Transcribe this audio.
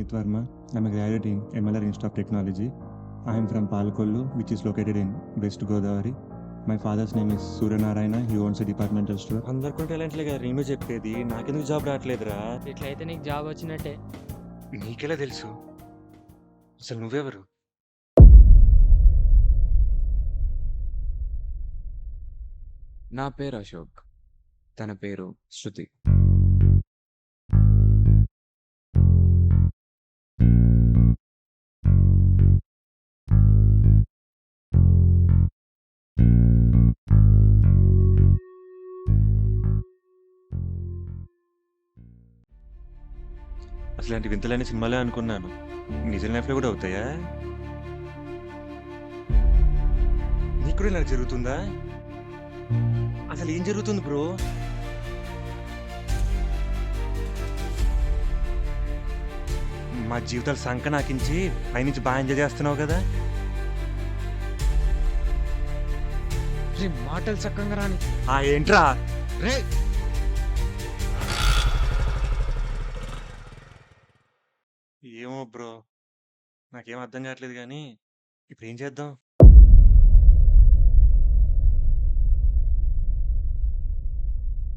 Rohit Verma. I'm a graduate in MLR Institute of Technology. I am from Palkollu, which is located in West Godavari. My father's name is Suryanarayana. He owns a departmental store. అందరికీ టాలెంట్లే కదా నేను చెప్పేది. నాకెందుకు job రావట్లేదురా? ఇట్లయితే నీకు job వచ్చినట్టే. నీకెలా తెలుసు? అసలు నువ్వెవరు? నా పేరు అశోక్. తన పేరు శృతి. అసలు ఇలాంటి వింతలన్నీ సినిమాలే అనుకున్నాను. నిజం లైఫ్‌లో కూడా అవుతాయా? నీకు కూడా ఇలా జరుగుతుందా? అసలు ఏం జరుగుతుంది బ్రో? మా జీవితాలు సంకనాకించి పైనుంచి బాగా ఎంజాయ్ చేస్తున్నావు కదా? రే మాటలు చక్కగా రాని. ఏంట్రా? రే ఏమో బ్రో. నాకేం అర్థం కావట్లేదు కానీ ఇప్పుడు ఏం చేద్దాం?